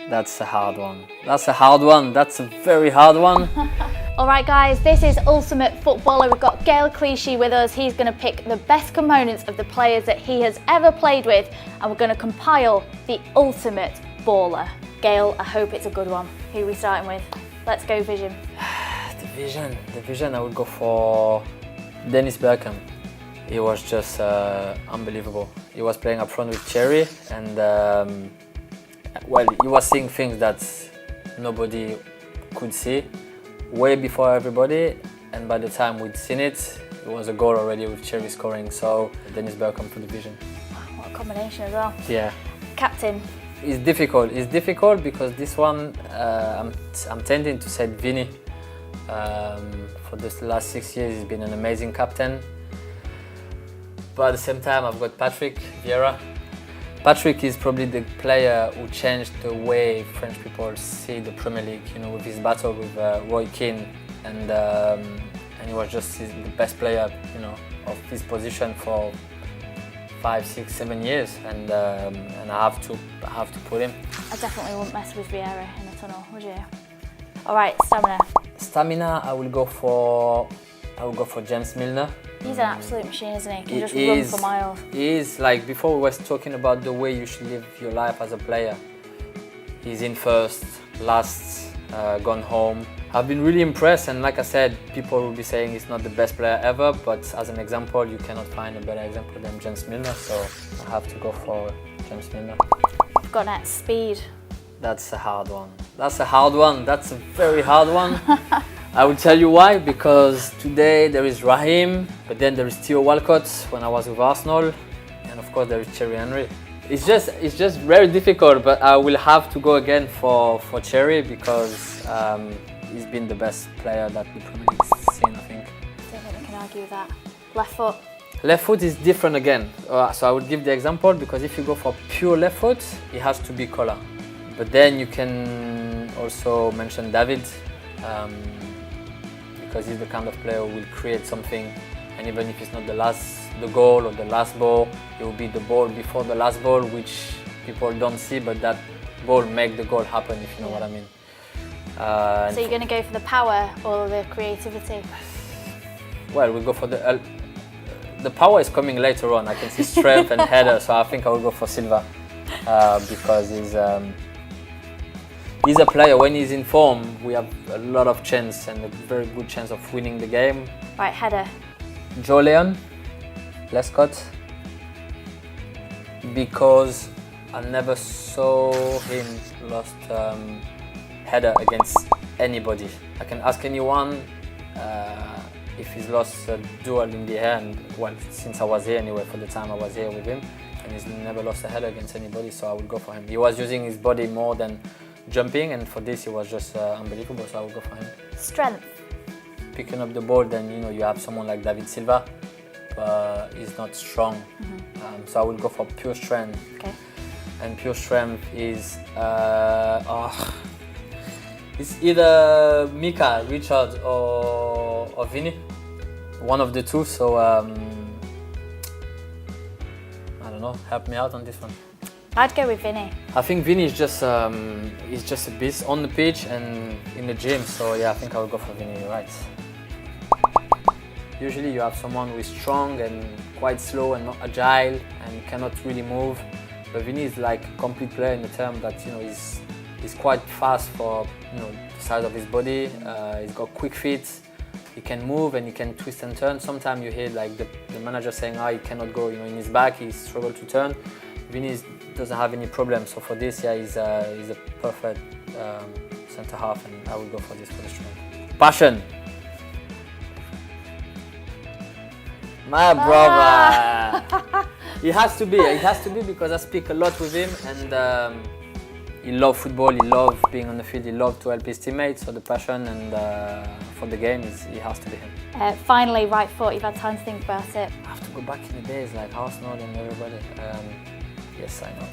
That's a hard one. That's a hard one. That's a very hard one. Alright guys, this is Ultimate Footballer. We've got Gael Clichy with us. He's going to pick the best components of the players that he has ever played with, and we're going to compile the ultimate baller. Gael, I hope it's a good one. Who are we starting with? Let's go Vision. The vision, I would go for Dennis Bergkamp. He was just unbelievable. He was playing up front with Thierry, and well, he was seeing things that nobody could see way before everybody, and by the time we'd seen it, it was a goal already with Thierry scoring. So Dennis Bergkamp for the vision. Wow, what a combination as well. Yeah. Captain. It's difficult. It's difficult because this one I'm tending to say Vini. For the last 6 years, he's been an amazing captain. But at the same time, I've got Patrick Vieira. Patrick is probably the player who changed the way French people see the Premier League. You know, with his battle with Roy Keane, and he was just the best player, you know, of his position for 5, 6, 7 years, and I have to put him. I definitely wouldn't mess with Vieira in a tunnel, would you? All right, stamina. Stamina, I will go for James Milner. He's an absolute machine, isn't he? He can just run for miles. He is, like before we were talking about the way you should live your life as a player. He's in first, last, gone home. I've been really impressed, and like I said, people will be saying he's not the best player ever, but as an example, you cannot find a better example than James Milner, so I have to go for James Milner. I've got that speed. That's a hard one. That's a hard one. That's a very hard one. I will tell you why, because today there is Raheem, but then there is Theo Walcott when I was with Arsenal, and of course there is Thierry Henry. It's just very difficult, but I will have to go again for Thierry because he's been the best player that the Premier League's seen, I think. I don't think we can argue with that. Left foot. Left foot is different again. So I would give the example, because if you go for pure left foot, it has to be Kola. But then you can also mention David, because he's the kind of player who will create something, and even if it's not the goal or the last ball, it will be the ball before the last ball, which people don't see, but that ball make the goal happen, if you know what I mean. So you're going to go for the power or the creativity? Well, we go for the power is coming later on. I can see strength and header, so I think I will go for Silva, because he's a player, when he's in form, we have a lot of chance and a very good chance of winning the game. Right, header. Joe Leon, Lescott, because I never saw him lost header against anybody. I can ask anyone if he's lost a duel in the air, and well, since I was here anyway, for the time I was here with him, and he's never lost a header against anybody, so I would go for him. He was using his body more than jumping, and for this he was just unbelievable, so I would go for him. Strength. Picking up the ball, then you have someone like David Silva, but he's not strong. So I will go for pure strength. Okay. And pure strength is it's either Mika, Richard, or Vinny, one of the two. So I don't know. Help me out on this one. I'd go with Vinny. I think Vinny is just a beast on the pitch and in the gym. So yeah, I think I will go for Vinny. You're right. Usually you have someone who is strong and quite slow and not agile and cannot really move. But Vinny is like a complete player in the term that he's quite fast for the size of his body. He's got quick feet. He can move and he can twist and turn. Sometimes you hear like the manager saying, he cannot go. In his back he struggles to turn. Vinny doesn't have any problem. So for this, yeah, he's a perfect centre half, and I will go for this for the strength. Passion. My brother. It has to be because I speak a lot with him, and he loves football, he loves being on the field, he loves to help his teammates. So the passion and for the game, it has to be him. Finally, right foot, you've had time to think about it. I have to go back in the days like Arsenal and everybody. Yes, I know.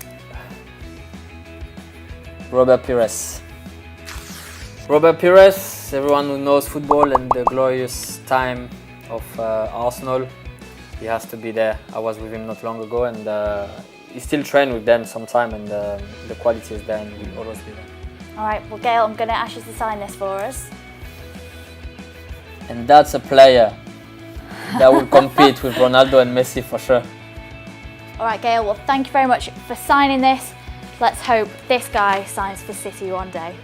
Robert Pires. Robert Pires, everyone who knows football and the glorious time of Arsenal, he has to be there. I was with him not long ago, and he still train with them sometime, and the quality is there and will always be there. All right, well, Gael, I'm going to ask you to sign this for us. And that's a player that will compete with Ronaldo and Messi for sure. All right, Gael, well, thank you very much for signing this. Let's hope this guy signs for City one day.